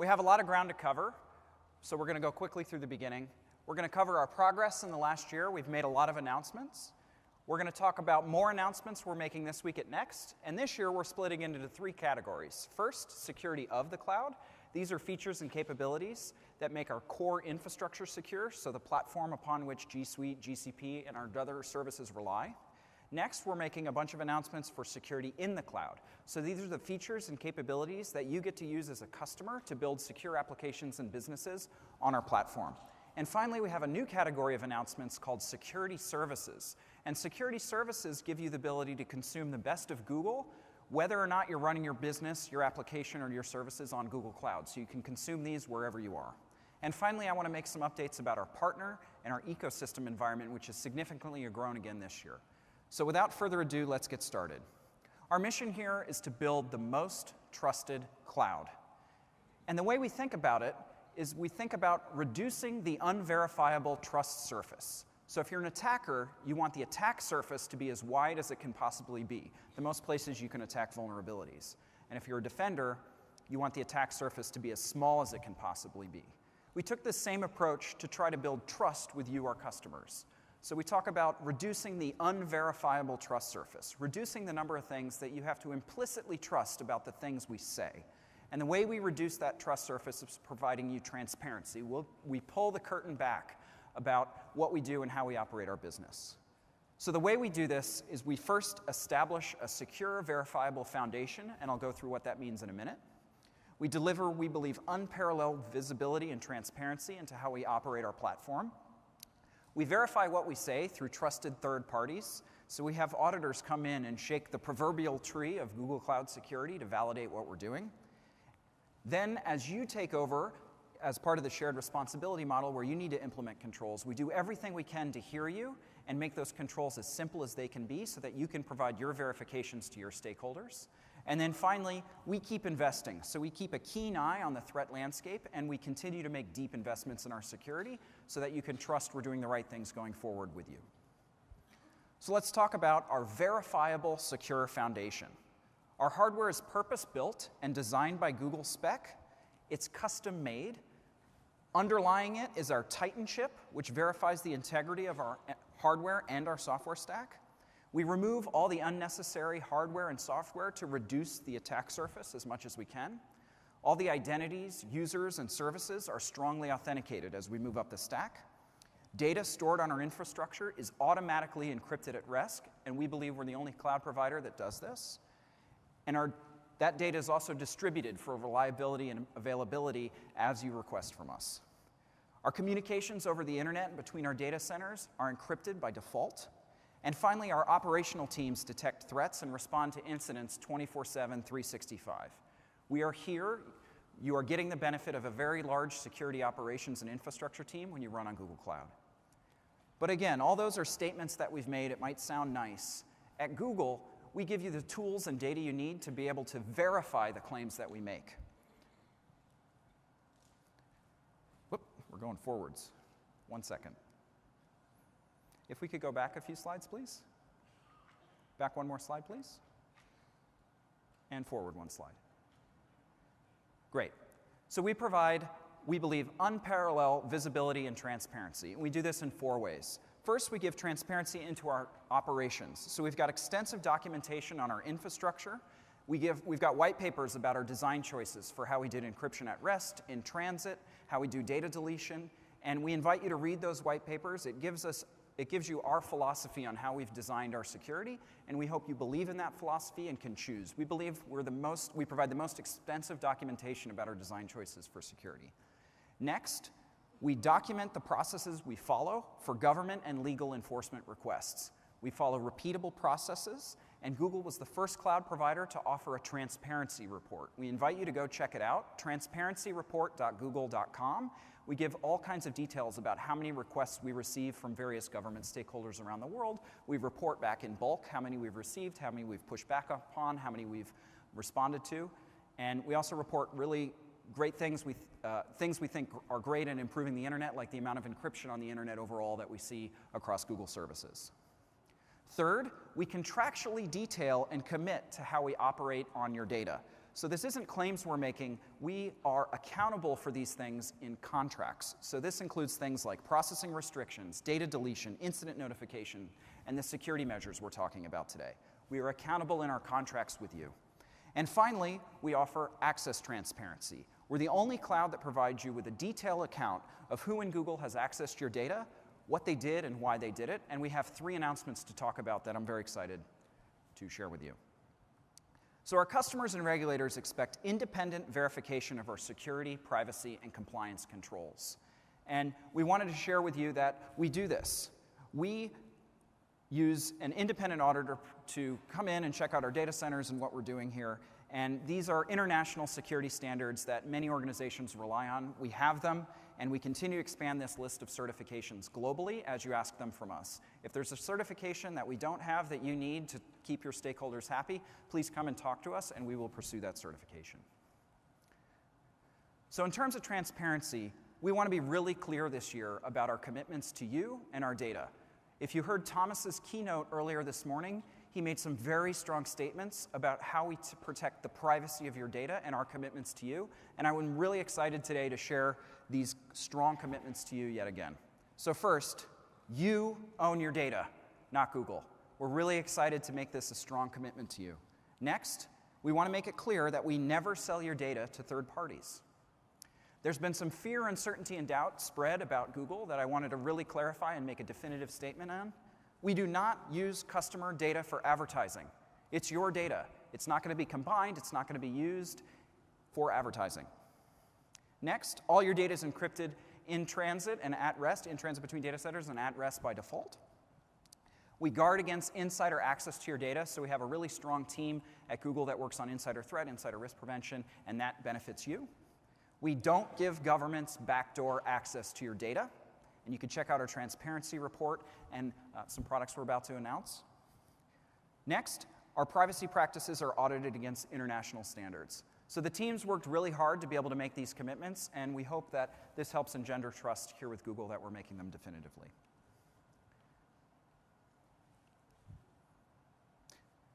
We have a lot of ground to cover, so we're going to go quickly through the beginning. We're going to cover our progress in the last year. We've made a lot of announcements. We're going to talk about more announcements we're making this week at Next. And this year, we're splitting into 3 categories. First, security of the cloud. These are features and capabilities that make our core infrastructure secure, so the platform upon which G Suite, GCP, and our other services rely. Next, we're making a bunch of announcements for security in the cloud. So these are the features and capabilities that you get to use as a customer to build secure applications and businesses on our platform. And finally, we have a new category of announcements called security services. And security services give you the ability to consume the best of Google, whether or not you're running your business, your application, or your services on Google Cloud. So you can consume these wherever you are. And finally, I want to make some updates about our partner and our ecosystem environment, which has significantly grown again this year. So without further ado, let's get started. Our mission here is to build the most trusted cloud. And the way we think about it is we think about reducing the unverifiable trust surface. So if you're an attacker, you want the attack surface to be as wide as it can possibly be, the most places you can attack vulnerabilities. And if you're a defender, you want the attack surface to be as small as it can possibly be. We took this same approach to try to build trust with you, our customers. So we talk about reducing the unverifiable trust surface, reducing the number of things that you have to implicitly trust about the things we say. And the way we reduce that trust surface is providing you transparency. We pull the curtain back about what we do and how we operate our business. So the way we do this is we first establish a secure, verifiable foundation, and I'll go through what that means in a minute. We deliver, we believe, unparalleled visibility and transparency into how we operate our platform. We verify what we say through trusted third parties. So we have auditors come in and shake the proverbial tree of Google Cloud security to validate what we're doing. Then, as you take over, as part of the shared responsibility model where you need to implement controls, we do everything we can to hear you and make those controls as simple as they can be so that you can provide your verifications to your stakeholders. And then finally, we keep investing. So we keep a keen eye on the threat landscape, and we continue to make deep investments in our security so that you can trust we're doing the right things going forward with you. So let's talk about our verifiable secure foundation. Our hardware is purpose-built and designed by Google Spec. It's custom-made. Underlying it is our Titan chip, which verifies the integrity of our hardware and our software stack. We remove all the unnecessary hardware and software to reduce the attack surface as much as we can. All the identities, users, and services are strongly authenticated as we move up the stack. Data stored on our infrastructure is automatically encrypted at rest, and we believe we're the only cloud provider that does this. And that data is also distributed for reliability and availability as you request from us. Our communications over the internet and between our data centers are encrypted by default. And finally, our operational teams detect threats and respond to incidents 24/7, 365. We are here. You are getting the benefit of a very large security operations and infrastructure team when you run on Google Cloud. But again, all those are statements that we've made. It might sound nice. At Google, we give you the tools and data you need to be able to verify the claims that we make. Whoop, we're going forwards. 1 second. If we could go back a few slides, please. Back one more slide, please. And forward 1 slide. Great. So we provide, we believe, unparalleled visibility and transparency. And we do this in 4 ways. First, we give transparency into our operations. So we've got extensive documentation on our infrastructure. We've got white papers about our design choices for how we did encryption at rest, in transit, how we do data deletion. And we invite you to read those white papers. It gives you our philosophy on how we've designed our security, and we hope you believe in that philosophy and can choose. We believe we provide the most extensive documentation about our design choices for security. Next, we document the processes we follow for government and legal enforcement requests. We follow repeatable processes, and Google was the first cloud provider to offer a transparency report. We invite you to go check it out, transparencyreport.google.com. We give all kinds of details about how many requests we receive from various government stakeholders around the world. We report back in bulk how many we've received, how many we've pushed back upon, how many we've responded to. And we also report really great things we think are great in improving the internet, like the amount of encryption on the internet overall that we see across Google services. Third, we contractually detail and commit to how we operate on your data. So this isn't claims we're making. We are accountable for these things in contracts. So this includes things like processing restrictions, data deletion, incident notification, and the security measures we're talking about today. We are accountable in our contracts with you. And finally, we offer access transparency. We're the only cloud that provides you with a detailed account of who in Google has accessed your data, what they did and why they did it, and we have 3 announcements to talk about that I'm very excited to share with you. So our customers and regulators expect independent verification of our security, privacy, and compliance controls. And we wanted to share with you that we do this. We use an independent auditor to come in and check out our data centers and what we're doing here. And these are international security standards that many organizations rely on. We have them, and we continue to expand this list of certifications globally as you ask them from us. If there's a certification that we don't have that you need to keep your stakeholders happy, please come and talk to us, and we will pursue that certification. So in terms of transparency, we want to be really clear this year about our commitments to you and our data. If you heard Thomas's keynote earlier this morning, he made some very strong statements about how we protect the privacy of your data and our commitments to you. And I'm really excited today to share these strong commitments to you yet again. So first, you own your data, not Google. We're really excited to make this a strong commitment to you. Next, we want to make it clear that we never sell your data to third parties. There's been some fear, uncertainty, and doubt spread about Google that I wanted to really clarify and make a definitive statement on. We do not use customer data for advertising. It's your data. It's not going to be combined. It's not going to be used for advertising. Next, all your data is encrypted in transit and at rest, in transit between data centers and at rest by default. We guard against insider access to your data, so we have a really strong team at Google that works on insider threat, insider risk prevention, and that benefits you. We don't give governments backdoor access to your data. And you can check out our transparency report and some products we're about to announce. Next, our privacy practices are audited against international standards. So the teams worked really hard to be able to make these commitments, and we hope that this helps engender trust here with Google that we're making them definitively.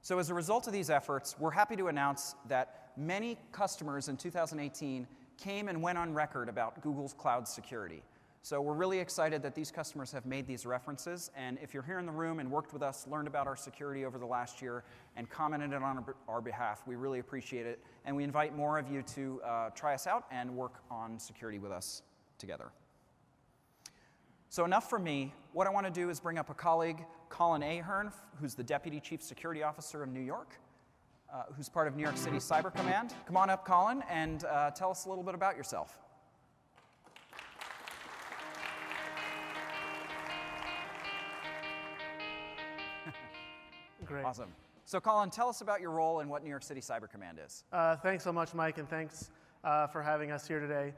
So as a result of these efforts, we're happy to announce that many customers in 2018 came and went on record about Google's cloud security. So we're really excited that these customers have made these references, and if you're here in the room and worked with us, learned about our security over the last year, and commented on our behalf, we really appreciate it, and we invite more of you to try us out and work on security with us together. So enough from me. What I want to do is bring up a colleague, Colin Ahern, who's the Deputy Chief Security Officer of New York, who's part of New York City Cyber Command. Come on up, Colin, and tell us a little bit about yourself. Great. Awesome. So Colin, tell us about your role and what New York City Cyber Command is. Thanks so much, Mike, and thanks for having us here today.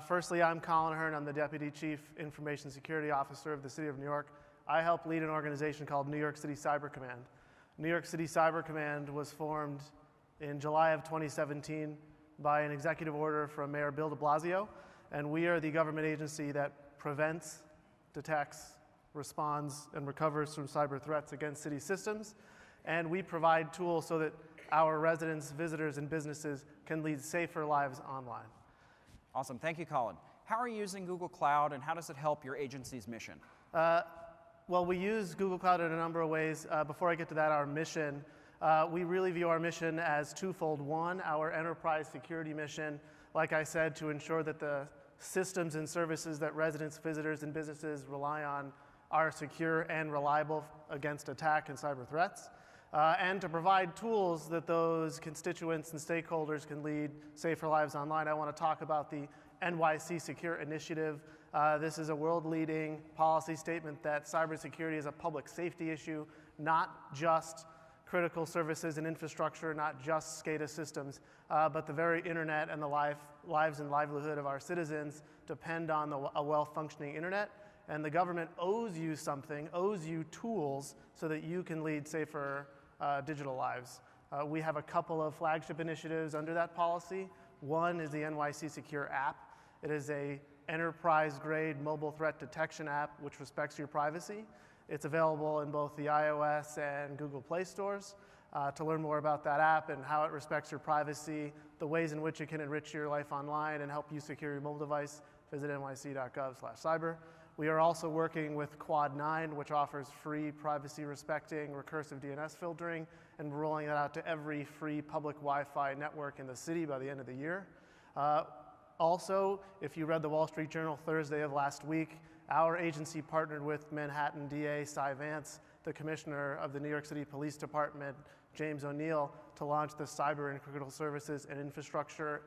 Firstly, I'm Colin Ahern. I'm the Deputy Chief Information Security Officer of the City of New York. I help lead an organization called New York City Cyber Command. New York City Cyber Command was formed in July of 2017 by an executive order from Mayor Bill de Blasio, and we are the government agency that prevents, detects, responds, and recovers from cyber threats against city systems. And we provide tools so that our residents, visitors, and businesses can lead safer lives online. Awesome. Thank you, Colin. How are you using Google Cloud, and how does it help your agency's mission? Well, we use Google Cloud in a number of ways. Before I get to that, our mission, we really view our mission as twofold. One, our enterprise security mission, like I said, to ensure that the systems and services that residents, visitors, and businesses rely on are secure and reliable against attack and cyber threats, and to provide tools that those constituents and stakeholders can lead safer lives online. I want to talk about the NYC Secure Initiative. This is a world-leading policy statement that cybersecurity is a public safety issue, not just critical services and infrastructure, not just SCADA systems, but the very internet and the lives and livelihood of our citizens depend on a well-functioning internet. And the government owes you something, owes you tools so that you can lead safer digital lives. We have a couple of flagship initiatives under that policy. One is the NYC Secure app. It is a enterprise-grade mobile threat detection app which respects your privacy. It's available in both the iOS and Google Play stores. To learn more about that app and how it respects your privacy, the ways in which it can enrich your life online and help you secure your mobile device, visit nyc.gov/cyber. We are also working with Quad9, which offers free privacy-respecting recursive DNS filtering, and we're rolling that out to every free public Wi-Fi network in the city by the end of the year. Also, if you read the Wall Street Journal Thursday of last week, our agency partnered with Manhattan DA Cy Vance, the commissioner of the New York City Police Department, James O'Neill, to launch the Cyber and Critical Services and Infrastructure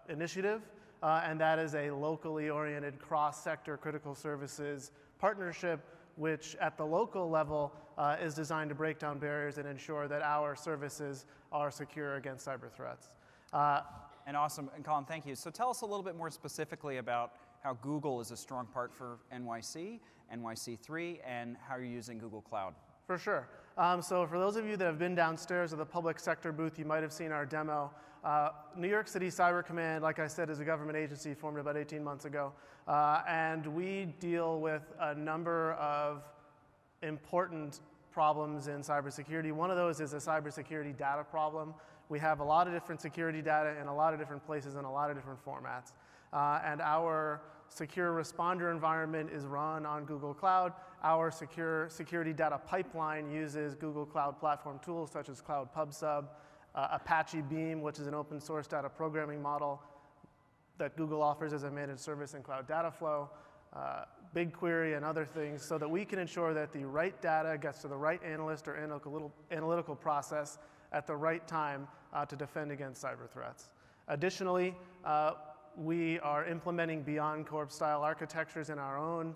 Initiative. And that is a locally oriented cross-sector critical services partnership, which at the local level is designed to break down barriers and ensure that our services are secure against cyber threats. And awesome, and Colin, thank you. So tell us a little bit more specifically about how Google is a strong part for NYC, NYC3, and how you're using Google Cloud. For sure. So for those of you that have been downstairs at the public sector booth, you might have seen our demo. New York City Cyber Command, like I said, is a government agency formed about 18 months ago. And we deal with a number of important problems in cybersecurity. One of those is a cybersecurity data problem. We have a lot of different security data in a lot of different places in a lot of different formats. And our secure responder environment is run on Google Cloud. Our security data pipeline uses Google Cloud Platform tools such as Cloud PubSub, Apache Beam, which is an open source data programming model that Google offers as a managed service in Cloud Data Flow, BigQuery, and other things, so that we can ensure that the right data gets to the right analyst or analytical process at the right time to defend against cyber threats. Additionally, we are implementing Beyond Corp style architectures in our own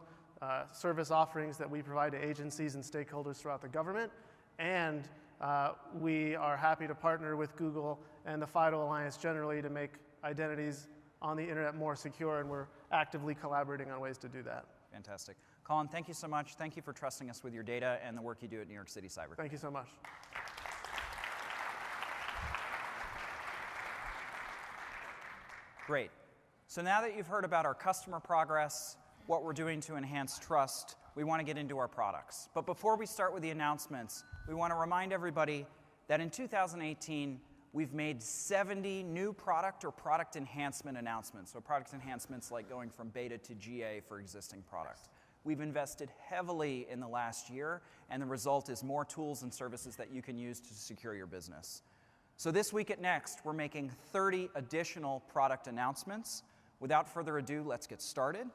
service offerings that we provide to agencies and stakeholders throughout the government. And we are happy to partner with Google and the FIDO Alliance generally to make identities on the internet more secure, and we're actively collaborating on ways to do that. Fantastic. Colin, thank you so much. Thank you for trusting us with your data and the work you do at New York City Cyber. Thank you so much. Great. So now that you've heard about our customer progress, what we're doing to enhance trust, we want to get into our products. But before we start with the announcements, we want to remind everybody that in 2018, we've made 70 new product or product enhancement announcements. So product enhancements like going from beta to GA for existing product. We've invested heavily in the last year, and the result is more tools and services that you can use to secure your business. So this week at Next, we're making 30 additional product announcements. Without further ado, let's get started.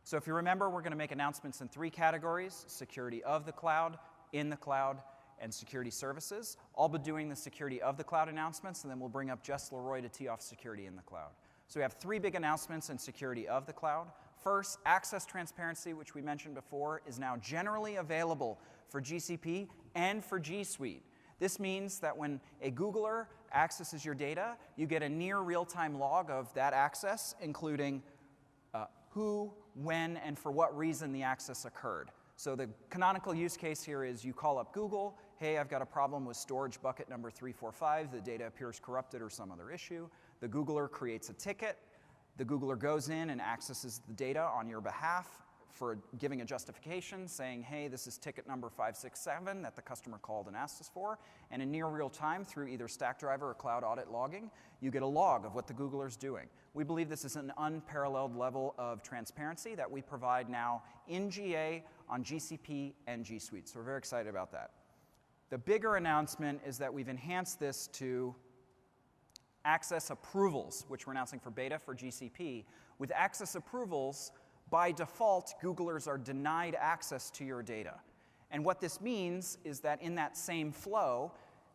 So if you remember, we're going to make announcements in 3 categories: security of the cloud, in the cloud, and security services. I'll be doing the security of the cloud announcements, and then we'll bring up Jess Leroy to tee off security in the cloud. So we have 3 big announcements in security of the cloud. First, access transparency, which we mentioned before, is now generally available for GCP and for G Suite. This means that when a Googler accesses your data, you get a near real-time log of that access, including who, when, and for what reason the access occurred. So the canonical use case here is you call up Google, hey, I've got a problem with storage bucket number 345, the data appears corrupted or some other issue. The Googler creates a ticket. The Googler goes in and accesses the data on your behalf for giving a justification, saying, hey, this is ticket number 567 that the customer called and asked us for. And in near real time, through either Stackdriver or Cloud Audit logging, you get a log of what the Googler's doing. We believe this is an unparalleled level of transparency that we provide now in GA on GCP and G Suite. So we're very excited about that. The bigger announcement is that we've enhanced this to access approvals, which we're announcing for beta for GCP. With access approvals, by default, Googlers are denied access to your data. And what this means is that in that same flow,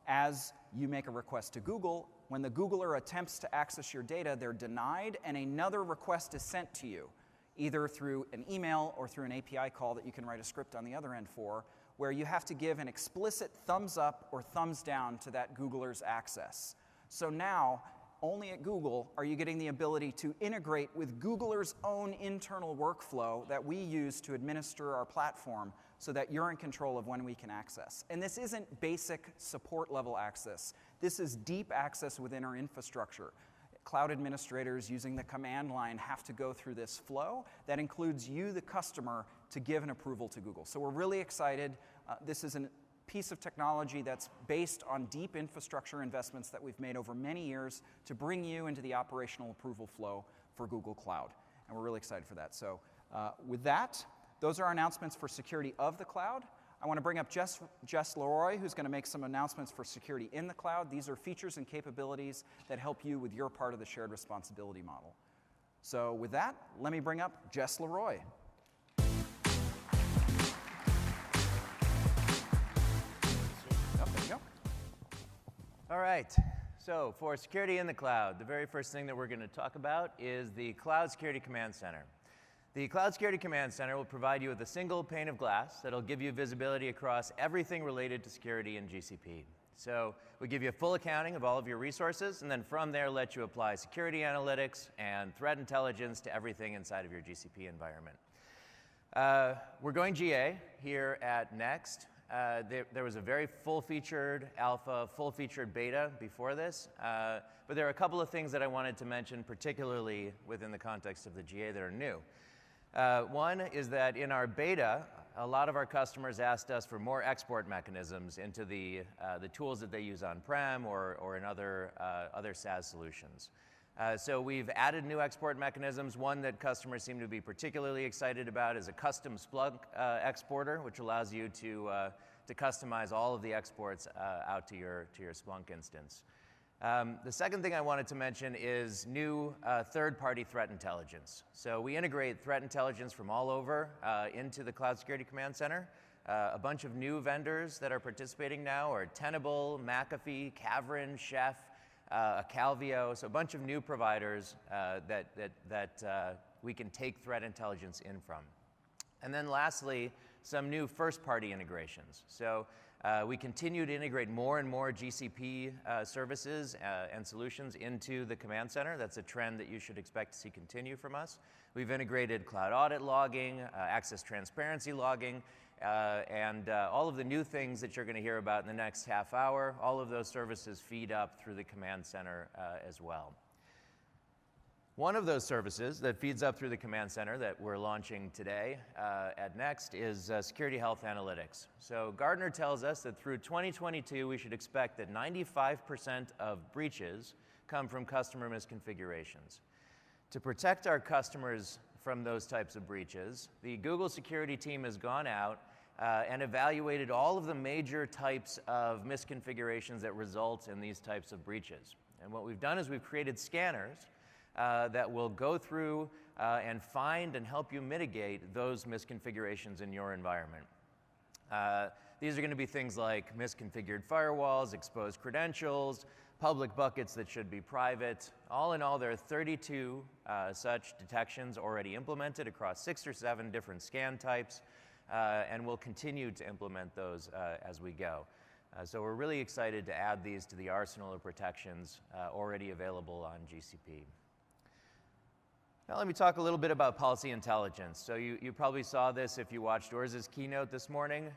as you make a request to Google, when the Googler attempts to access your data, they're denied, and another request is sent to you, either through an email or through an API call that you can write a script on the other end for, where you have to give an explicit thumbs up or thumbs down to that Googler's access. So now, only at Google are you getting the ability to integrate with Googler's own internal workflow that we use to administer our platform so that you're in control of when we can access. And this isn't basic support level access. This is deep access within our infrastructure. Cloud administrators using the command line have to go through this flow that includes you, the customer, to give an approval to Google. So we're really excited. This is an piece of technology that's based on deep infrastructure investments that we've made over many years to bring you into the operational approval flow for Google Cloud. And we're really excited for that. So with that, those are our announcements for security of the cloud. I want to bring up Jess Leroy, who's going to make some announcements for security in the cloud. These are features and capabilities that help you with your part of the shared responsibility model. So with that, let me bring up Jess Leroy. Oh, there you go. All right. So for security in the cloud, the very first thing that we're going to talk about is the Cloud Security Command Center. The Cloud Security Command Center will provide you with a single pane of glass that'll give you visibility across everything related to security in GCP. So we give you a full accounting of all of your resources, and then from there let you apply security analytics and threat intelligence to everything inside of your GCP environment. We're going GA here at Next. There was a very full-featured alpha, full-featured beta before this, but there are a couple of things that I wanted to mention, particularly within the context of the GA, that are new. One is that in our beta, a lot of our customers asked us for more export mechanisms into the tools that they use on-prem or in other SaaS solutions. So we've added new export mechanisms. One that customers seem to be particularly excited about is a custom Splunk exporter, which allows you to customize all of the exports out to your Splunk instance. The second thing I wanted to mention is new third-party threat intelligence. So we integrate threat intelligence from all over into the Cloud Security Command Center. A bunch of new vendors that are participating now are Tenable, McAfee, Cavern, Chef, Calvio, so a bunch of new providers that we can take threat intelligence in from. And then lastly, some new first-party integrations. So we continue to integrate more and more GCP services and solutions into the Command Center. That's a trend that you should expect to see continue from us. We've integrated cloud audit logging, access transparency logging, and all of the new things that you're going to hear about in the next half hour. All of those services feed up through the Command Center as well. One of those services that feeds up through the Command Center that we're launching today at Next is Security Health Analytics. So Gartner tells us that through 2022, we should expect that 95% of breaches come from customer misconfigurations. To protect our customers from those types of breaches, the Google security team has gone out and evaluated all of the major types of misconfigurations that result in these types of breaches. And what we've done is we've created scanners that will go through and find and help you mitigate those misconfigurations in your environment. These are going to be things like misconfigured firewalls, exposed credentials, public buckets that should be private. All in all, there are 32 such detections already implemented across 6 or 7 different scan types, and we'll continue to implement those as we go. So we're really excited to add these to the arsenal of protections already available on GCP. Now let me talk a little bit about policy intelligence. So you probably saw this if you watched Orz's keynote this morning.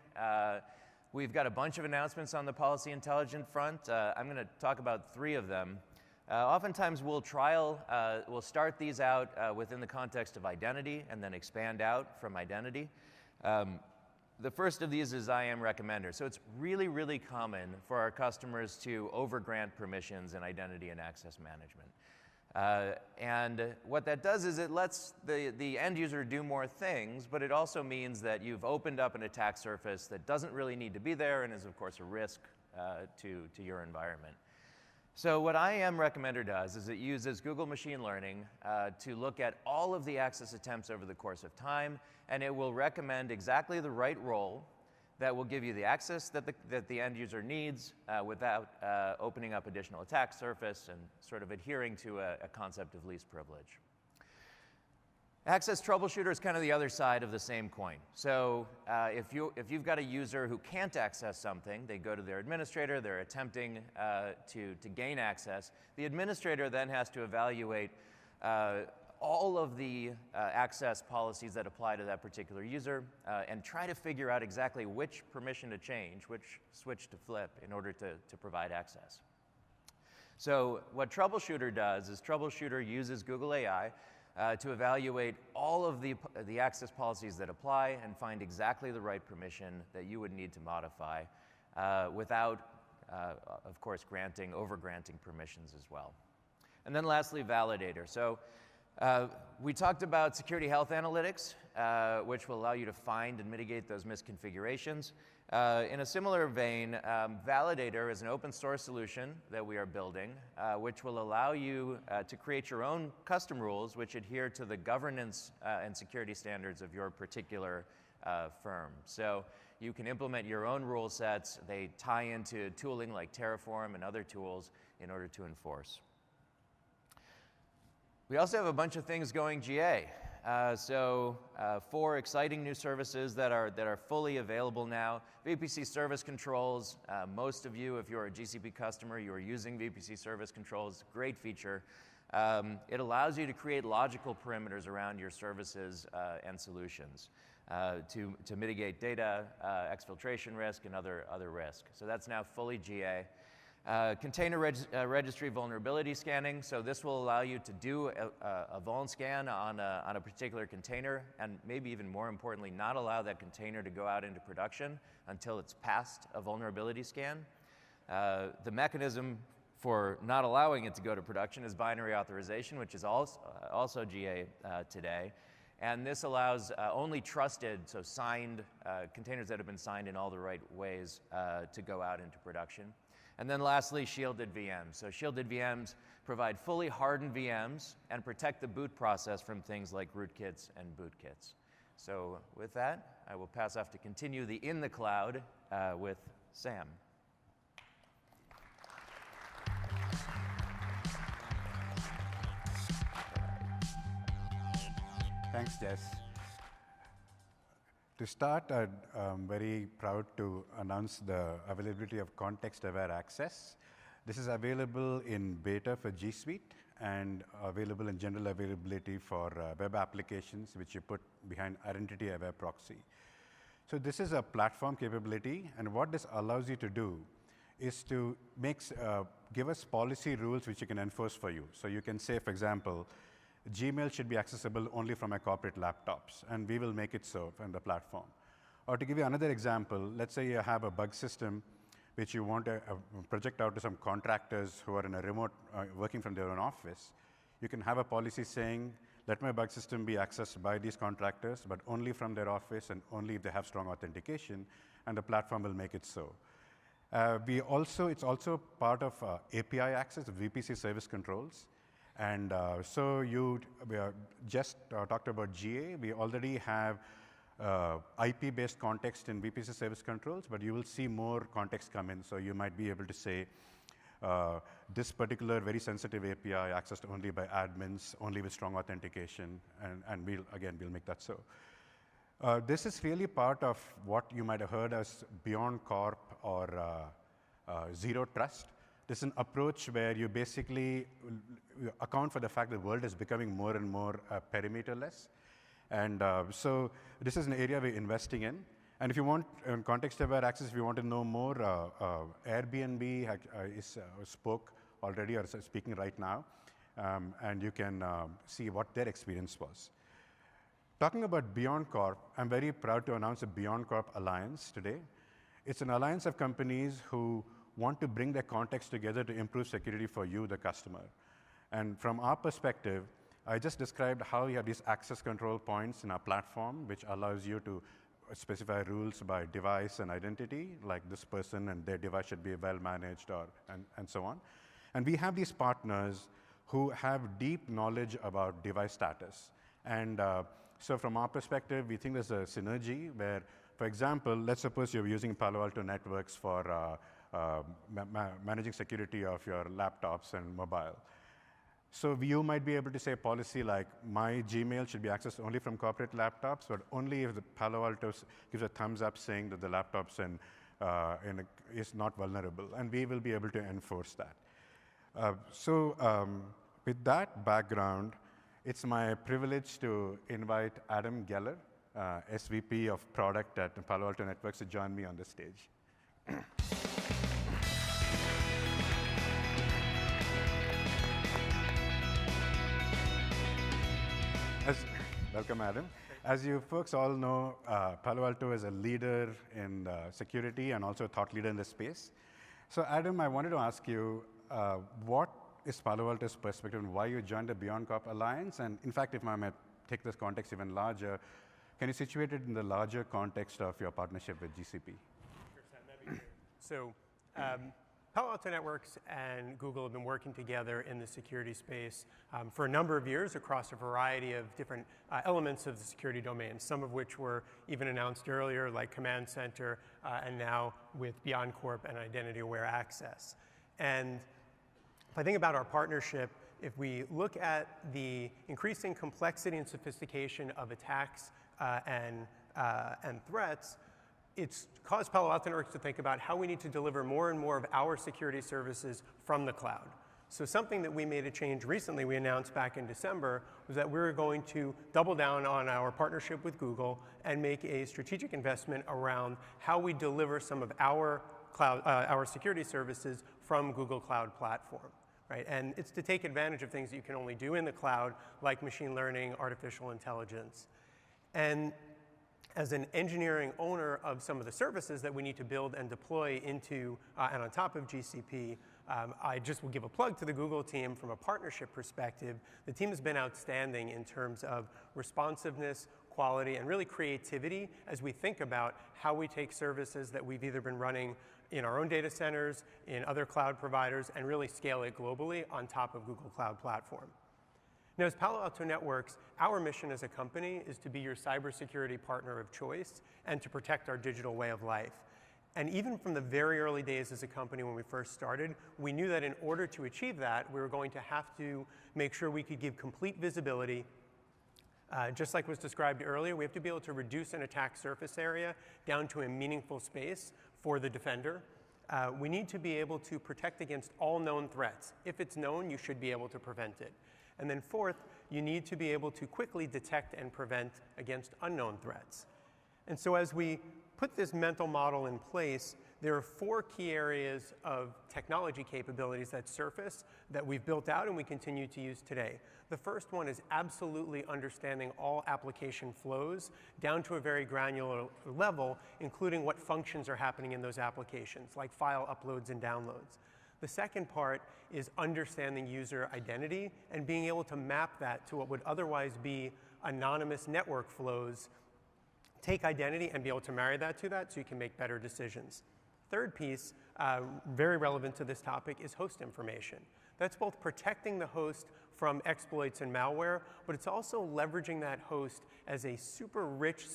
We've got a bunch of announcements on the policy intelligence front. I'm going to talk about 3 of them. Oftentimes we'll start these out within the context of identity and then expand out from identity. The first of these is IAM Recommender. So it's really, really common for our customers to overgrant permissions in identity and access management. And what that does is it lets the end user do more things, but it also means that you've opened up an attack surface that doesn't really need to be there and is, of course, a risk to your environment. So what IAM Recommender does is it uses Google machine learning to look at all of the access attempts over the course of time, and it will recommend exactly the right role that will give you the access that the end user needs without opening up additional attack surface and sort of adhering to a concept of least privilege. Access Troubleshooter is kind of the other side of the same coin. So if you've got a user who can't access something, they go to their administrator, they're attempting to gain access, the administrator then has to evaluate all of the access policies that apply to that particular user and try to figure out exactly which permission to change, which switch to flip in order to provide access. So what Troubleshooter does is Troubleshooter uses Google AI to evaluate all of the access policies that apply and find exactly the right permission that you would need to modify without, of course, over-granting permissions as well. And then lastly, validator. So we talked about security health analytics, which will allow you to find and mitigate those misconfigurations. In a similar vein, Validator is an open source solution that we are building, which will allow you to create your own custom rules which adhere to the governance and security standards of your particular firm. So you can implement your own rule sets. They tie into tooling like Terraform and other tools in order to enforce. We also have a bunch of things going GA. 4 exciting new services that are fully available now. VPC service controls. Most of you, if you're a GCP customer, you are using VPC service controls. Great feature. It allows you to create logical perimeters around your services and solutions to mitigate data exfiltration risk and other risk. So that's now fully GA. Container registry vulnerability scanning. So this will allow you to do a vuln scan on a particular container, and maybe even more importantly, not allow that container to go out into production until it's passed a vulnerability scan. The mechanism for not allowing it to go to production is binary authorization, which is also GA today. And this allows only trusted, so signed containers that have been signed in all the right ways to go out into production. And then lastly, shielded VMs. So shielded VMs provide fully hardened VMs and protect the boot process from things like rootkits and bootkits. So with that, I will pass off to continue the In the Cloud with Sam. Thanks, Jess. To start, I'm very proud to announce the availability of context-aware access. This is available in beta for G Suite and available in general availability for web applications, which you put behind identity-aware proxy. So this is a platform capability, and what this allows you to do is to give us policy rules which you can enforce for you. So you can say, for example, Gmail should be accessible only from my corporate laptops, and we will make it so on the platform. Or to give you another example, let's say you have a bug system which you want to project out to some contractors who are in a remote, working from their own office. You can have a policy saying, let my bug system be accessed by these contractors, but only from their office and only if they have strong authentication, and the platform will make it so. It's also part of API access, VPC service controls. And we just talked about GA. We already have IP-based context in VPC service controls, but you will see more context come in. So you might be able to say, this particular very sensitive API accessed only by admins, only with strong authentication, and we'll make that so. This is really part of what you might have heard as Beyond Corp or Zero Trust. This is an approach where you basically account for the fact that the world is becoming more and more perimeterless. And so this is an area we're investing in. And if you want context-aware access, if you want to know more, Airbnb spoke already or is speaking right now. And you can see what their experience was. Talking about Beyond Corp, I'm very proud to announce the Beyond Corp Alliance today. It's an alliance of companies who want to bring their context together to improve security for you, the customer. And from our perspective, I just described how you have these access control points in our platform, which allows you to specify rules by device and identity, like this person and their device should be well managed, and so on. And we have these partners who have deep knowledge about device status. And so from our perspective, we think there's a synergy where, for example, let's suppose you're using Palo Alto Networks for managing security of your laptops and mobile. So you might be able to say a policy like, my Gmail should be accessed only from corporate laptops, but only if the Palo Alto gives a thumbs up saying that the laptops is not vulnerable. And we will be able to enforce that. With that background, it's my privilege to invite Adam Geller, SVP of Product at Palo Alto Networks, to join me on the stage. Welcome, Adam. As you folks all know, Palo Alto is a leader in security and also a thought leader in this space. So Adam, I wanted to ask you, what is Palo Alto's perspective and why you joined the BeyondCorp Alliance? And in fact, if I may take this context even larger, can you situate it in the larger context of your partnership with GCP? Sure, Sam, that'd be great. So Palo Alto Networks and Google have been working together in the security space for a number of years across a variety of different elements of the security domain, some of which were even announced earlier, like Command Center, and now with BeyondCorp and Identity-Aware Access. And if I think about our partnership, if we look at the increasing complexity and sophistication of attacks and threats, it's caused Palo Alto Networks to think about how we need to deliver more and more of our security services from the cloud. So something that we made a change recently, we announced back in December, was that we were going to double down on our partnership with Google and make a strategic investment around how we deliver some of our cloud, our security services from Google Cloud Platform. Right? And it's to take advantage of things that you can only do in the cloud, like machine learning, artificial intelligence. And as an engineering owner of some of the services that we need to build and deploy into and on top of GCP, I just will give a plug to the Google team from a partnership perspective. The team has been outstanding in terms of responsiveness, quality, and really creativity as we think about how we take services that we've either been running in our own data centers, in other cloud providers, and really scale it globally on top of Google Cloud Platform. Now, as Palo Alto Networks, our mission as a company is to be your cybersecurity partner of choice and to protect our digital way of life. And even from the very early days as a company when we first started, we knew that in order to achieve that, we were going to have to make sure we could give complete visibility. Just like was described earlier, we have to be able to reduce an attack surface area down to a meaningful space for the defender. We need to be able to protect against all known threats. If it's known, you should be able to prevent it. And then fourth, you need to be able to quickly detect and prevent against unknown threats. And so as we put this mental model in place, there are 4 key areas of technology capabilities that surface that we've built out and we continue to use today. The first one is absolutely understanding all application flows down to a very granular level, including what functions are happening in those applications, like file uploads and downloads. The second part is understanding user identity and being able to map that to what would otherwise be anonymous network flows, take identity and be able to marry that to that so you can make better decisions. Third piece, very relevant to this topic, is host information. That's both protecting the host from exploits and malware, but it's also leveraging that host as a super rich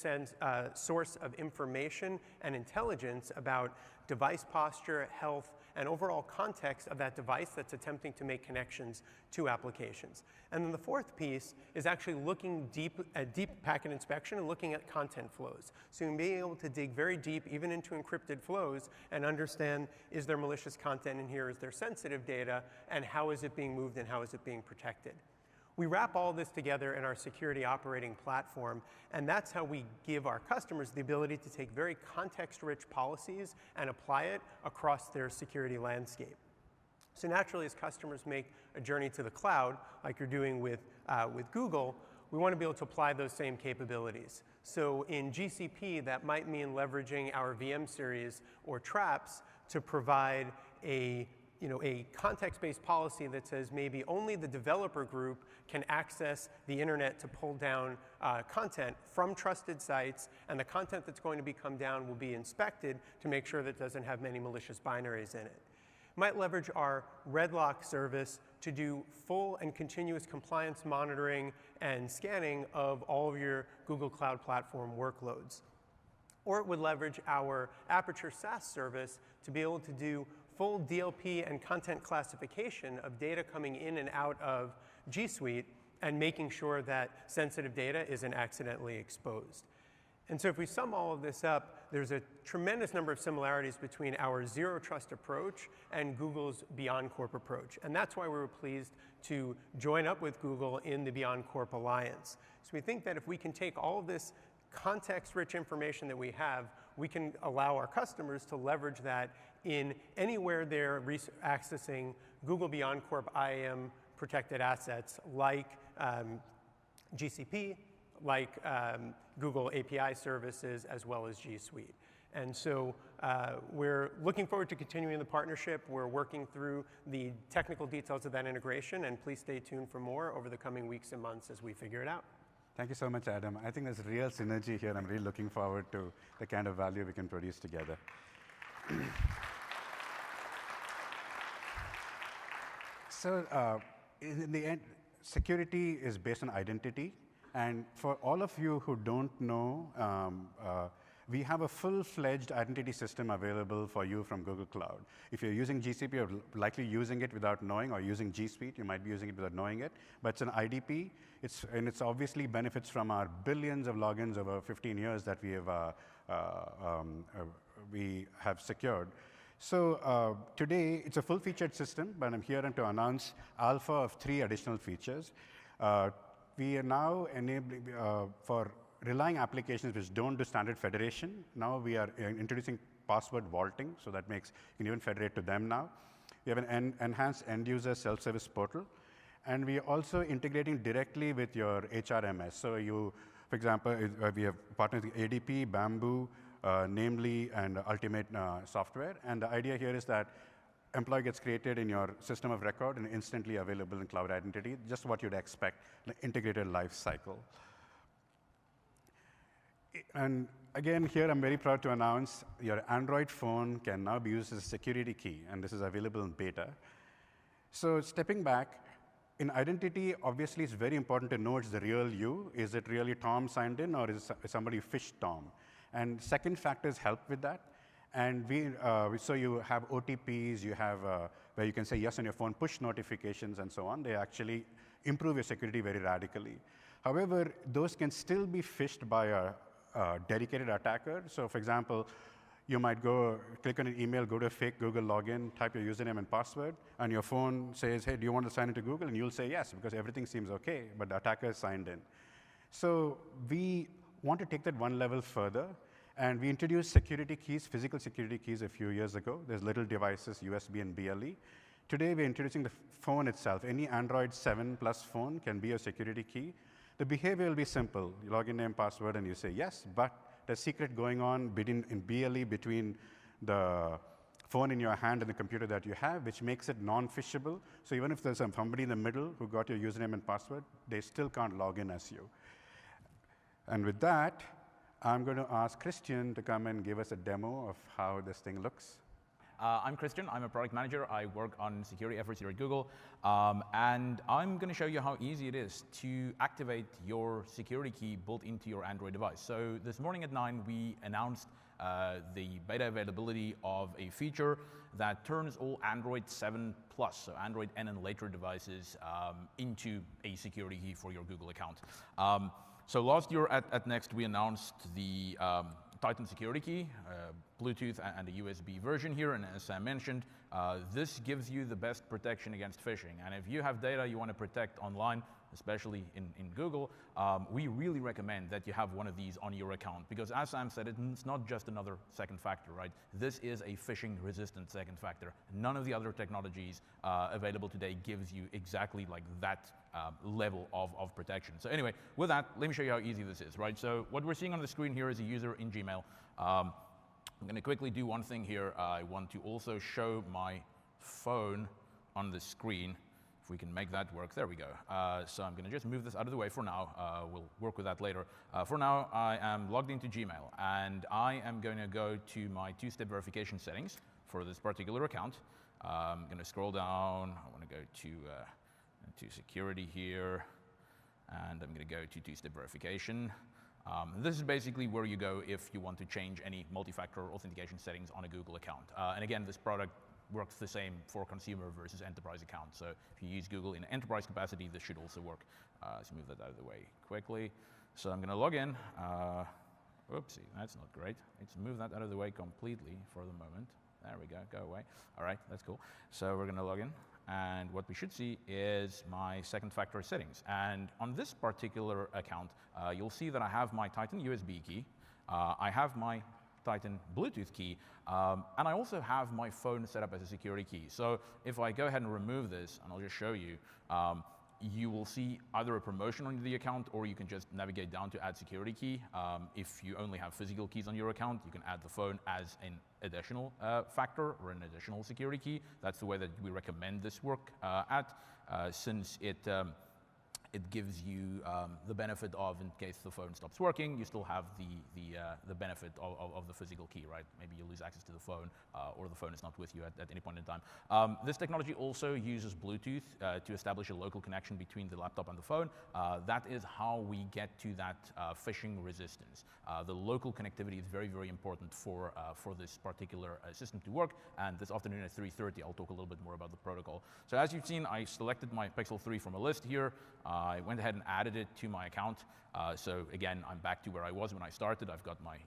source of information and intelligence about device posture, health, and overall context of that device that's attempting to make connections to applications. And then the fourth piece is actually looking at deep packet inspection and looking at content flows. So you'll be able to dig very deep, even into encrypted flows, and understand, is there malicious content in here, is there sensitive data, and how is it being moved and how is it being protected. We wrap all this together in our security operating platform, and that's how we give our customers the ability to take very context-rich policies and apply it across their security landscape. So naturally, as customers make a journey to the cloud, like you're doing with Google, we want to be able to apply those same capabilities. So in GCP, that might mean leveraging our VM series or traps to provide a context-based policy that says maybe only the developer group can access the internet to pull down content from trusted sites, and the content that's going to come down will be inspected to make sure that it doesn't have many malicious binaries in it. Might leverage our Redlock service to do full and continuous compliance monitoring and scanning of all of your Google Cloud Platform workloads. Or it would leverage our Aperture SaaS service to be able to do full DLP and content classification of data coming in and out of G Suite and making sure that sensitive data isn't accidentally exposed. And so if we sum all of this up, there's a tremendous number of similarities between our Zero Trust approach and Google's BeyondCorp approach. And that's why we were pleased to join up with Google in the BeyondCorp Alliance. So we think that if we can take all of this context-rich information that we have, we can allow our customers to leverage that in anywhere they're accessing Google BeyondCorp IAM protected assets like GCP, like Google API services as well as G Suite. And so we're looking forward to continuing the partnership. We're working through the technical details of that integration, and please stay tuned for more over the coming weeks and months as we figure it out. Thank you so much, Adam. I think there's real synergy here. I'm really looking forward to the kind of value we can produce together. So in the end, security is based on identity. And for all of you who don't know, we have a full-fledged identity system available for you from Google Cloud. If you're using GCP, you're likely using it without knowing, or using G Suite, you might be using it without knowing it. But it's an IDP, and it's obviously benefits from our billions of logins over 15 years that we have secured. So today, it's a full-featured system, but I'm here to announce alpha of 3 additional features. We are now enabling, for relying applications which don't do standard federation, now we are introducing password vaulting, so that makes you can even federate to them now. We have an enhanced end-user self-service portal, and we are also integrating directly with your HRMS. So you, for example, we have partners with ADP, Bamboo, Namely, and Ultimate Software. And the idea here is that employee gets created in your system of record and instantly available in Cloud Identity, just what you'd expect, an integrated life cycle. And again, here I'm very proud to announce your Android phone can now be used as a security key, and this is available in beta. So stepping back, in identity, obviously it's very important to know it's the real you. Is it really Tom signed in, or is somebody phished Tom? And second factors help with that. And so you have OTPs, you have where you can say yes on your phone, push notifications, and so on. They actually improve your security very radically. However, those can still be phished by a dedicated attacker. So for example, you might go click on an email, go to a fake Google login, type your username and password, and your phone says, hey, do you want to sign into Google? And you'll say yes, because everything seems okay, but the attacker is signed in. So we want to take that one level further, and we introduced security keys, physical security keys a few years ago. There's little devices, USB and BLE. Today, we're introducing the phone itself. Any Android 7 plus phone can be a security key. The behavior will be simple. You log in name, password, and you say yes, but there's secret going on in BLE between the phone in your hand and the computer that you have, which makes it non-phishable. So even if there's somebody in the middle who got your username and password, they still can't log in as you. And with that, I'm going to ask Christian to come and give us a demo of how this thing looks. I'm Christian. I'm a product manager. I work on security efforts here at Google. And I'm going to show you how easy it is to activate your security key built into your Android device. So this morning at 9, we announced the beta availability of a feature that turns all Android 7 Plus, so Android N and later devices, into a security key for your Google account. So last year at Next, we announced the Titan security key, Bluetooth and a USB version here, and as Sam mentioned, this gives you the best protection against phishing. And if you have data you want to protect online, especially in Google, we really recommend that you have one of these on your account, because as Sam said, it's not just another second factor, right? This is a phishing-resistant second factor. None of the other technologies available today gives you exactly like that level of protection. So anyway, with that, let me show you how easy this is, right? So what we're seeing on the screen here is a user in Gmail. I'm going to quickly do one thing here. I want to also show my phone on the screen. If we can make that work, there we go. So I'm going to just move this out of the way for now. We'll work with that later. For now, I am logged into Gmail, and I am going to go to my two-step verification settings for this particular account. I'm going to scroll down. I want to go to security here, and I'm going to go to two-step verification. This is basically where you go if you want to change any multi-factor authentication settings on a Google account. And again, this product works the same for consumer versus enterprise accounts. So if you use Google in enterprise capacity, this should also work. Let's move that out of the way quickly. So I'm going to log in. Oopsie, that's not great. Let's move that out of the way completely for the moment. There we go, go away. All right, that's cool. So we're going to log in. And what we should see is my second factor settings. And on this particular account, you'll see that I have my Titan USB key. I have my Titan Bluetooth key, and I also have my phone set up as a security key. So if I go ahead and remove this, and I'll just show you, you will see either a promotion on the account, or you can just navigate down to add security key. If you only have physical keys on your account, you can add the phone as an additional factor or an additional security key. That's the way that we recommend this work since it gives you the benefit of, in case the phone stops working, you still have the benefit of the physical key, right? Maybe you lose access to the phone, or the phone is not with you at any point in time. This technology also uses Bluetooth to establish a local connection between the laptop and the phone. That is how we get to that phishing resistance. The local connectivity is very, very important for this particular system to work. And this afternoon at 3:30, I'll talk a little bit more about the protocol. So as you've seen, I selected my Pixel 3 from a list here. I went ahead and added it to my account. So again, I'm back to where I was when I started. I've got my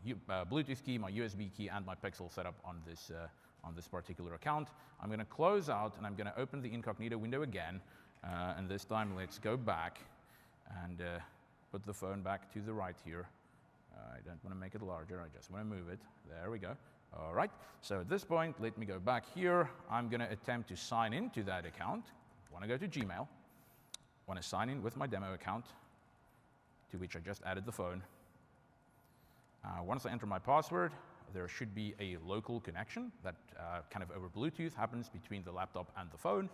Bluetooth key, my USB key, and my Pixel set up on this particular account. I'm going to close out, and I'm going to open the incognito window again. And this time, let's go back and put the phone back to the right here. I don't want to make it larger. I just want to move it. There we go. All right. So at this point, let me go back here. I'm going to attempt to sign into that account. I want to go to Gmail. I want to sign in with my demo account, to which I just added the phone. Once I enter my password, there should be a local connection that kind of over Bluetooth happens between the laptop and the phone.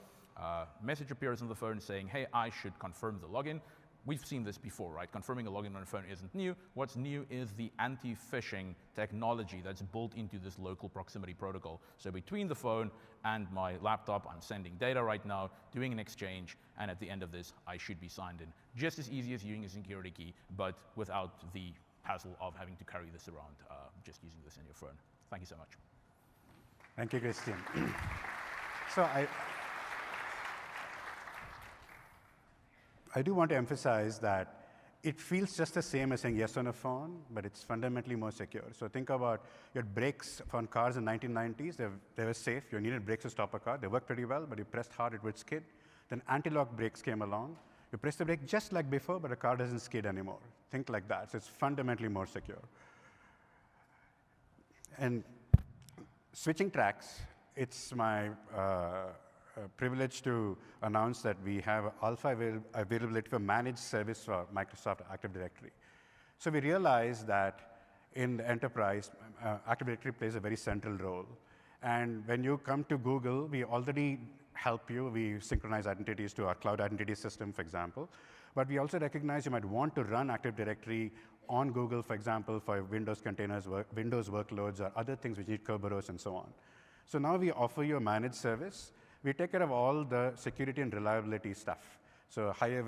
Message appears on the phone saying, hey, I should confirm the login. We've seen this before, right? Confirming a login on a phone isn't new. What's new is the anti-phishing technology that's built into this local proximity protocol. So between the phone and my laptop, I'm sending data right now, doing an exchange, and at the end of this, I should be signed in. Just as easy as using a security key, but without the hassle of having to carry this around, just using this in your phone. Thank you so much. Thank you, Christian. So I do want to emphasize that it feels just the same as saying yes on a phone, but it's fundamentally more secure. So think about your brakes on cars in the 1990s. They were safe. You needed brakes to stop a car. They worked pretty well, but you pressed hard, it would skid. Then anti-lock brakes came along. You press the brake just like before, but the car doesn't skid anymore. Think like that. So it's fundamentally more secure. And switching tracks, it's my privilege to announce that we have alpha availability for managed service for Microsoft Active Directory. So we realized that in the enterprise, Active Directory plays a very central role. And when you come to Google, we already help you. We synchronize identities to our cloud identity system, for example. But we also recognize you might want to run Active Directory on Google, for example, for Windows containers, Windows workloads, or other things which need Kerberos and so on. So now we offer you a managed service. We take care of all the security and reliability stuff. So high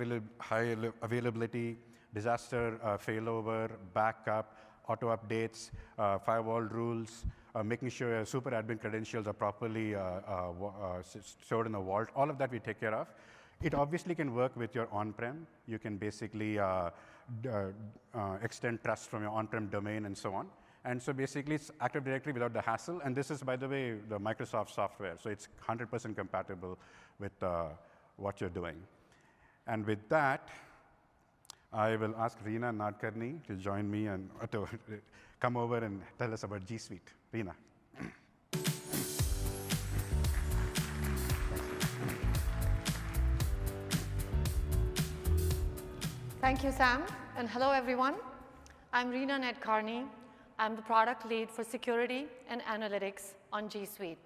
availability, disaster failover, backup, auto updates, firewall rules, making sure your super admin credentials are properly stored in the vault. All of that we take care of. It obviously can work with your on-prem. You can basically extend trust from your on-prem domain and so on. And so basically, it's Active Directory without the hassle. And this is, by the way, the Microsoft software. So it's 100% compatible with what you're doing. And with that, I will ask Reena Nadkarni to join me and to come over and tell us about G Suite. Reena. Thank you, Sam. And hello, everyone. I'm Reena Nadkarni. I'm the product lead for security and analytics on G Suite.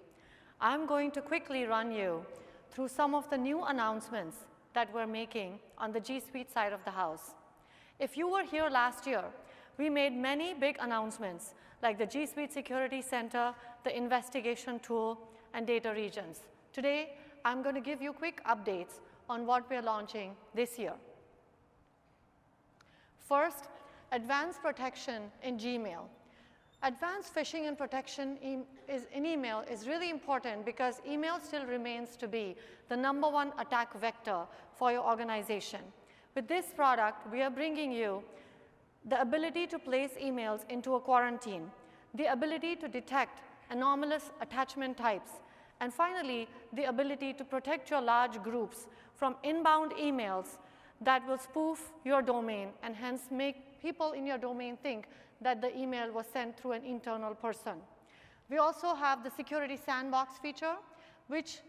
I'm going to quickly run you through some of the new announcements that we're making on the G Suite side of the house. If you were here last year, we made many big announcements like the G Suite Security Center, the investigation tool, and data regions. Today, I'm going to give you quick updates on what we're launching this year. First, advanced protection in Gmail. Advanced phishing and protection in email is really important because email still remains to be the #1 attack vector for your organization. With this product, we are bringing you the ability to place emails into a quarantine, the ability to detect anomalous attachment types, and finally, the ability to protect your large groups from inbound emails that will spoof your domain and hence make people in your domain think that the email was sent through an internal person. We also have the security sandbox feature, which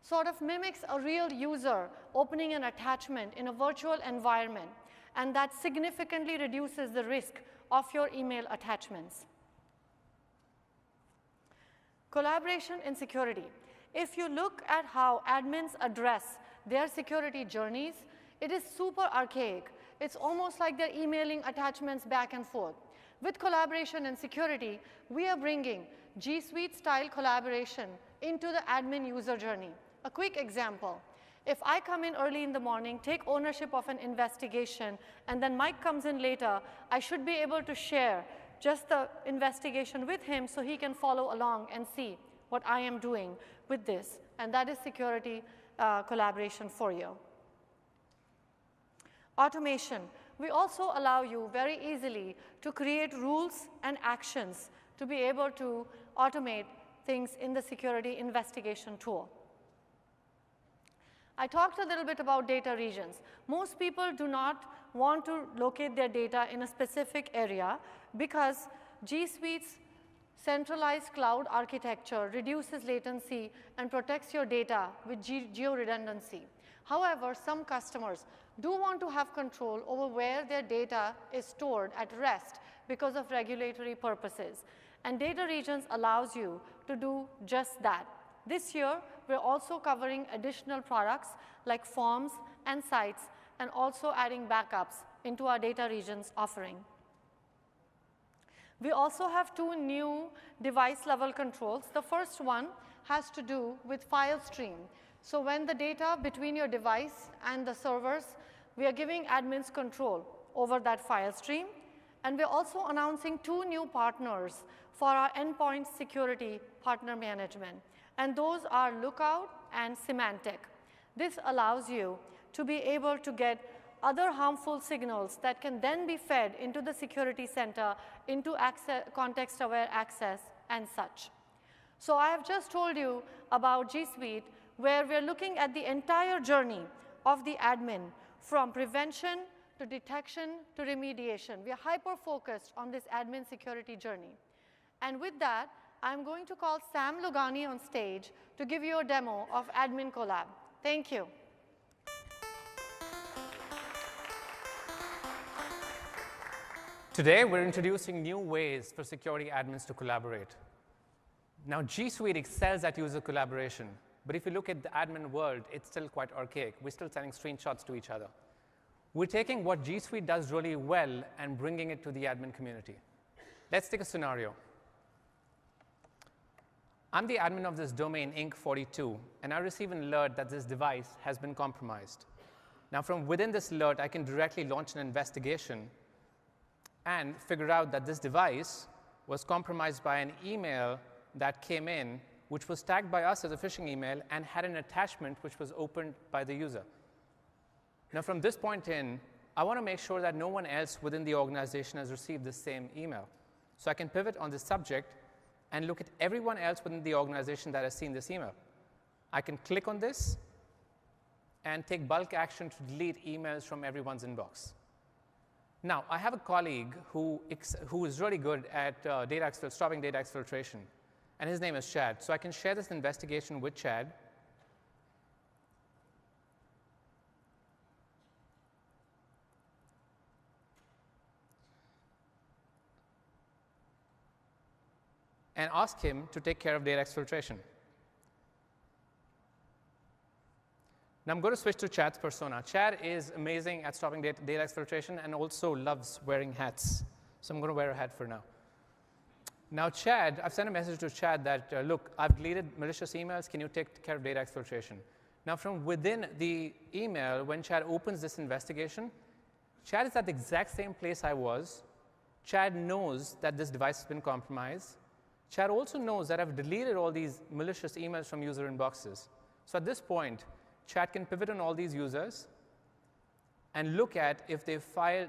sort of mimics a real user opening an attachment in a virtual environment, and that significantly reduces the risk of your email attachments. Collaboration in security. If you look at how admins address their security journeys, it is super archaic. It's almost like they're emailing attachments back and forth. With collaboration and security, we are bringing G Suite style collaboration into the admin user journey. A quick example. If I come in early in the morning, take ownership of an investigation, and then Mike comes in later, I should be able to share just the investigation with him so he can follow along and see what I am doing with this. And that is security collaboration for you. Automation. We also allow you very easily to create rules and actions to be able to automate things in the security investigation tool. I talked a little bit about data regions. Most people do not want to locate their data in a specific area because G Suite's centralized cloud architecture reduces latency and protects your data with geo-redundancy. However, some customers do want to have control over where their data is stored at rest because of regulatory purposes. And data regions allows you to do just that. This year, we're also covering additional products like forms and sites, and also adding backups into our data regions offering. We also have two new device level controls. The first one has to do with file stream. So when the data between your device and the servers, we are giving admins control over that file stream. And we're also announcing two new partners for our endpoint security partner management. And those are Lookout and Symantec. This allows you to be able to get other harmful signals that can then be fed into the security center, into context-aware access and such. So I have just told you about G Suite, where we're looking at the entire journey of the admin, from prevention to detection to remediation. We are hyper-focused on this admin security journey. And with that, I'm going to call Sam Lugani on stage to give you a demo of Admin Collab. Thank you. Today, we're introducing new ways for security admins to collaborate. Now, G Suite excels at user collaboration, but if you look at the admin world, it's still quite archaic. We're still sending screenshots to each other. We're taking what G Suite does really well and bringing it to the admin community. Let's take a scenario. I'm the admin of this domain, Inc42, and I receive an alert that this device has been compromised. Now, from within this alert, I can directly launch an investigation and figure out that this device was compromised by an email that came in, which was tagged by us as a phishing email and had an attachment which was opened by the user. Now, from this point in, I want to make sure that no one else within the organization has received the same email. So I can pivot on this subject and look at everyone else within the organization that has seen this email. I can click on this and take bulk action to delete emails from everyone's inbox. Now, I have a colleague who is really good at stopping data exfiltration, and his name is Chad. So I can share this investigation with Chad. And ask him to take care of data exfiltration. Now I'm going to switch to Chad's persona. Chad is amazing at stopping data exfiltration and also loves wearing hats. So I'm going to wear a hat for now. Now Chad, I've sent a message to Chad that, look, I've deleted malicious emails. Can you take care of data exfiltration? Now from within the email, when Chad opens this investigation, Chad is at the exact same place I was. Chad knows that this device has been compromised. Chad also knows that I've deleted all these malicious emails from user inboxes. So at this point, Chad can pivot on all these users and look at if they've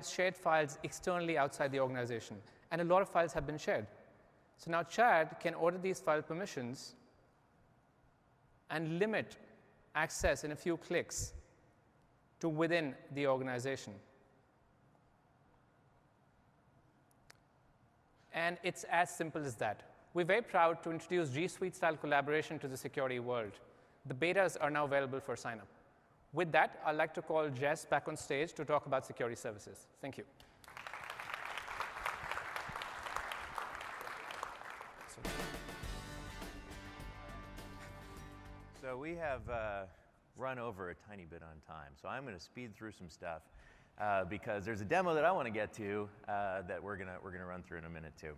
shared files externally outside the organization. And a lot of files have been shared. So now Chad can order these file permissions and limit access in a few clicks to within the organization. And it's as simple as that. We're very proud to introduce G Suite style collaboration to the security world. The betas are now available for sign-up. With that, I'd like to call Jess back on stage to talk about security services. Thank you. So we have run over a tiny bit on time, so I'm going to speed through some stuff because there's a demo that I want to get to that we're gonna run through in a minute too.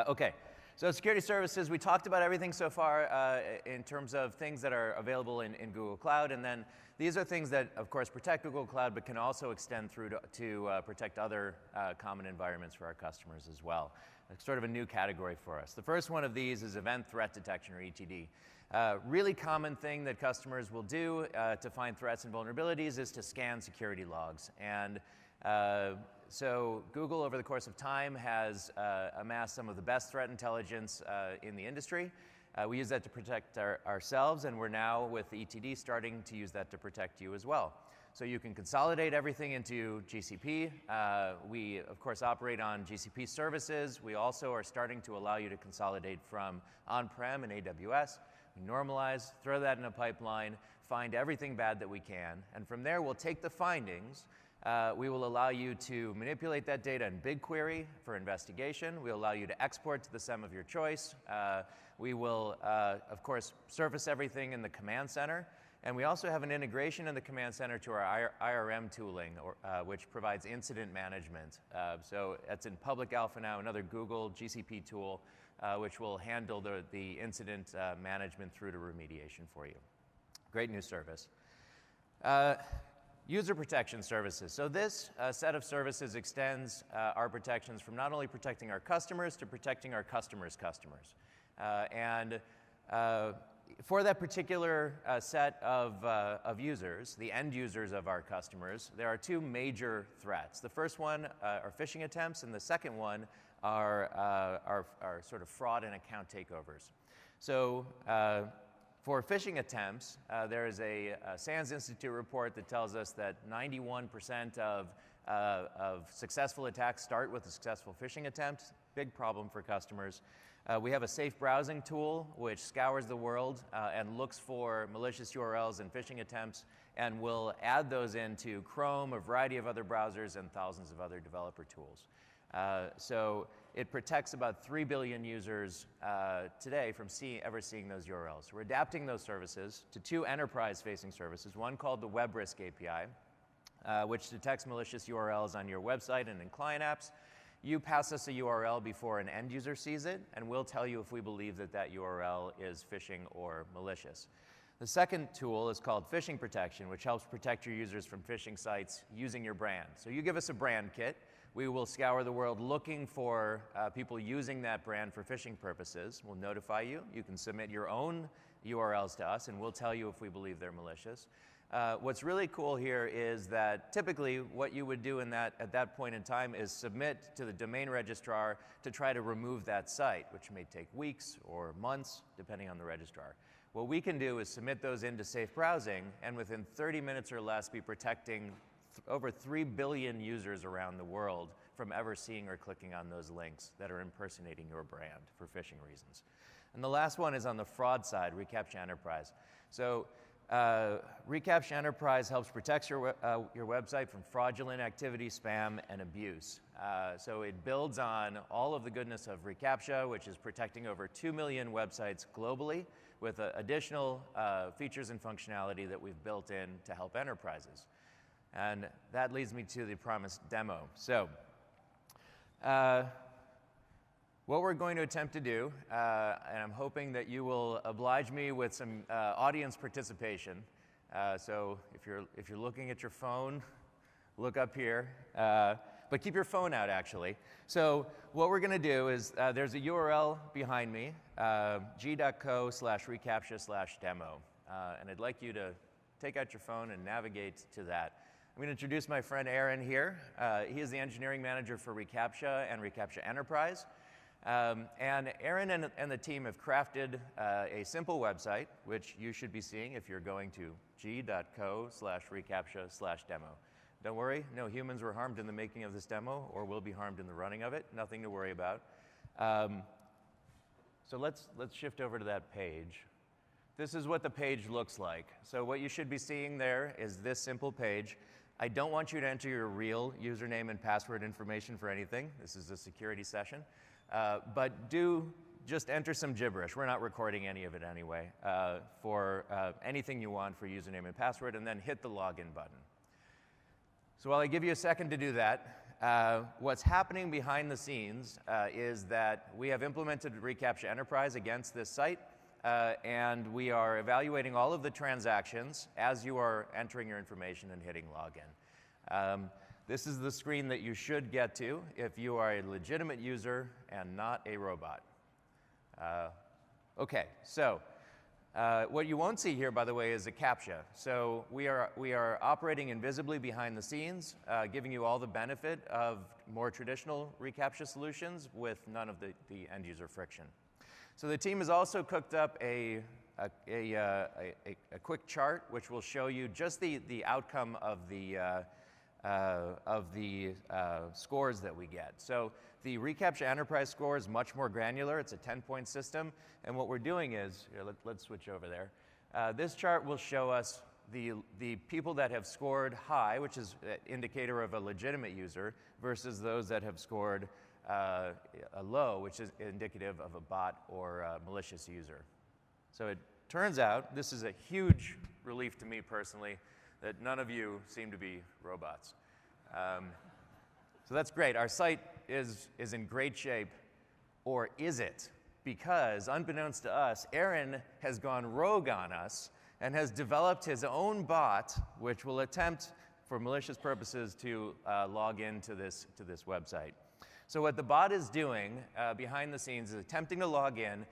Okay, so security services, we talked about everything so far in terms of things that are available in Google Cloud, and then these are things that, of course, protect Google Cloud, but can also extend through to protect other common environments for our customers as well. It's sort of a new category for us. The first one of these is Event Threat Detection, or ETD. Really common thing that customers will do to find threats and vulnerabilities is to scan security logs. And so Google, over the course of time, has amassed some of the best threat intelligence in the industry. We use that to protect ourselves, and we're now, with ETD, starting to use that to protect you as well. So you can consolidate everything into GCP. We, of course, operate on GCP services. We also are starting to allow you to consolidate from on-prem and AWS. We normalize, throw that in a pipeline, find everything bad that we can, and from there we'll take the findings. We will allow you to manipulate that data in BigQuery for investigation. We'll allow you to export to the SEM of your choice. We will, of course, surface everything in the command center. And we also have an integration in the command center to our IRM tooling, which provides incident management. So that's in public alpha now, another Google GCP tool, which will handle the incident management through to remediation for you. Great new service. User protection services. So this set of services extends our protections from not only protecting our customers to protecting our customers' customers. For that particular set of users, the end users of our customers, there are two major threats. The first one are phishing attempts, and the second one are sort of fraud and account takeovers. So for phishing attempts, there is a SANS Institute report that tells us that 91% of successful attacks start with a successful phishing attempt. Big problem for customers. We have a safe browsing tool which scours the world and looks for malicious URLs and phishing attempts, and will add those into Chrome, a variety of other browsers, and thousands of other developer tools. So it protects about 3 billion users today from ever seeing those URLs. We're adapting those services to two enterprise-facing services, one called the Web Risk API, which detects malicious URLs on your website and in client apps. You pass us a URL before an end user sees it, and we'll tell you if we believe that that URL is phishing or malicious. The second tool is called Phishing Protection, which helps protect your users from phishing sites using your brand. So you give us a brand kit. We will scour the world looking for people using that brand for phishing purposes. We'll notify you. You can submit your own URLs to us, and we'll tell you if we believe they're malicious. What's really cool here is that typically what you would do at that point in time is submit to the domain registrar to try to remove that site, which may take weeks or months, depending on the registrar. What we can do is submit those into safe browsing, and within 30 minutes or less be protecting over 3 billion users around the world from ever seeing or clicking on those links that are impersonating your brand for phishing reasons. And the last one is on the fraud side, reCAPTCHA Enterprise. So reCAPTCHA Enterprise helps protect your website from fraudulent activity, spam, and abuse. So it builds on all of the goodness of reCAPTCHA, which is protecting over 2 million websites globally, with additional features and functionality that we've built in to help enterprises. And that leads me to the promised demo. So what we're going to attempt to do, and I'm hoping that you will oblige me with some audience participation. So if you're looking at your phone, look up here. But keep your phone out, actually. So what we're going to do is there's a URL behind me, g.co/reCAPTCHA/demo. And I'd like you to take out your phone and navigate to that. I'm going to introduce my friend Aaron here. He is the engineering manager for reCAPTCHA and reCAPTCHA Enterprise. And Aaron and the team have crafted a simple website, which you should be seeing if you're going to g.co/reCAPTCHA/demo. Don't worry, no humans were harmed in the making of this demo or will be harmed in the running of it. Nothing to worry about. So let's shift over to that page. this is what the page looks like. So what you should be seeing there is this simple page. I don't want you to enter your real username and password information for anything. This is a security session. But do just enter some gibberish. We're not recording any of it anyway, for anything you want for username and password, and then hit the login button. So while I give you a second to do that, what's happening behind the scenes is that we have implemented reCAPTCHA Enterprise against this site, and we are evaluating all of the transactions as you are entering your information and hitting login. This is the screen that you should get to if you are a legitimate user and not a robot. Okay, so what you won't see here, by the way, is a CAPTCHA. So we are operating invisibly behind the scenes, giving you all the benefit of more traditional reCAPTCHA solutions with none of the end user friction. So the team has also cooked up a quick chart which will show you just the outcome of the scores that we get. So the reCAPTCHA Enterprise score is much more granular. It's a 10-point system. And what we're doing is, here, let's switch over there. This chart will show us the people that have scored high, which is an indicator of a legitimate user, versus those that have scored a low, which is indicative of a bot or a malicious user. So it turns out, this is a huge relief to me personally, that none of you seem to be robots. So that's great. Our site is in great shape, or is it? Because unbeknownst to us, Aaron has gone rogue on us and has developed his own bot, which will attempt, for malicious purposes, to log into this website. So what the bot is doing behind the scenes is attempting to log in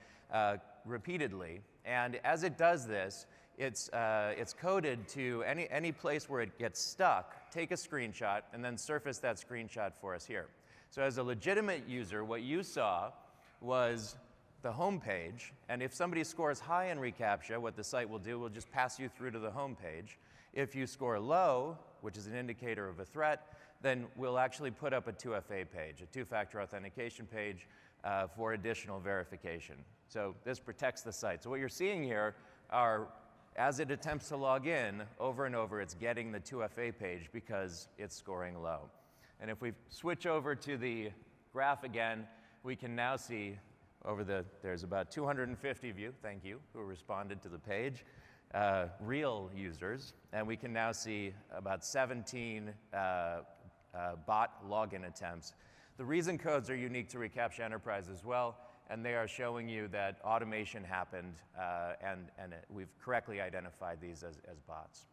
repeatedly, and as it does this, it's coded to any place where it gets stuck, take a screenshot, and then surface that screenshot for us here. So as a legitimate user, what you saw was the home page, and if somebody scores high in reCAPTCHA, what the site will do will just pass you through to the home page. If you score low, which is an indicator of a threat, then we'll actually put up a 2FA page, a two-factor authentication page for additional verification. So this protects the site. So what you're seeing here are, as it attempts to log in, over and over, it's getting the 2FA page because it's scoring low. And if we switch over to the graph again, we can now see there's about 250 of you, thank you, who responded to the page, real users, and we can now see about 17 bot login attempts. The reason codes are unique to reCAPTCHA Enterprise as well, and they are showing you that automation happened, and we've correctly identified these as bots.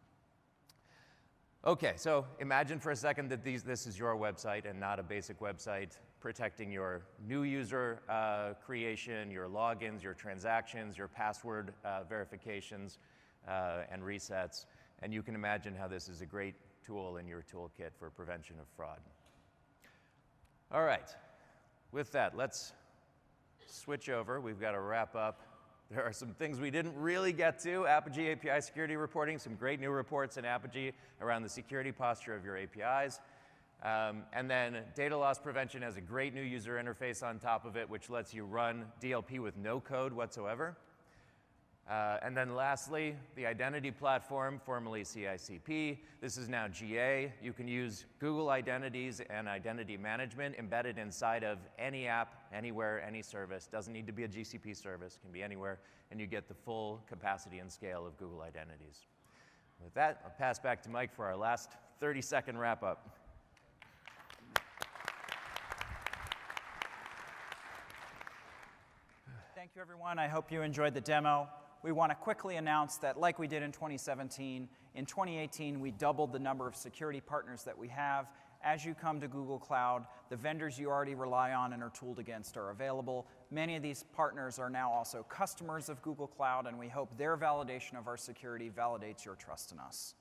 Okay, so imagine for a second that this is your website and not a basic website, protecting your new user creation, your logins, your transactions, your password verifications and resets, and you can imagine how this is a great tool in your toolkit for prevention of fraud. All right, with that, let's switch over. We've got to wrap up. There are some things we didn't really get to. Apogee API security reporting, some great new reports in Apogee around the security posture of your APIs. And then data loss prevention has a great new user interface on top of it, which lets you run DLP with no code whatsoever. And then lastly, the identity platform, formerly CICP. This is now GA. You can use Google identities and identity management embedded inside of any app, anywhere, any service. Doesn't need to be a GCP service, can be anywhere, and you get the full capacity and scale of Google identities. With that, I'll pass back to Mike for our last 30-second wrap-up. Thank you, everyone. I hope you enjoyed the demo. We want to quickly announce that, like we did in 2017, in 2018, we doubled the number of security partners that we have. As you come to Google Cloud, the vendors you already rely on and are tooled against are available. Many of these partners are now also customers of Google Cloud, and we hope their validation of our security validates your trust in us.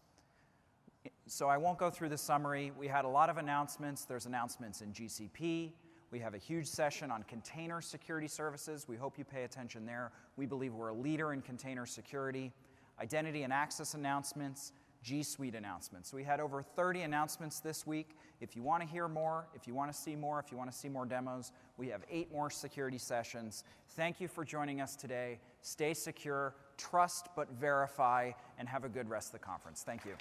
So I won't go through the summary. We had a lot of announcements. There's announcements in GCP. We have a huge session on container security services. We hope you pay attention there. We believe we're a leader in container security. Identity and access announcements, G Suite announcements. We had over 30 announcements this week. If you want to hear more, if you want to see more, if you want to see more demos, we have 8 more security sessions. Thank you for joining us today. Stay secure, trust but verify, and have a good rest of the conference. Thank you.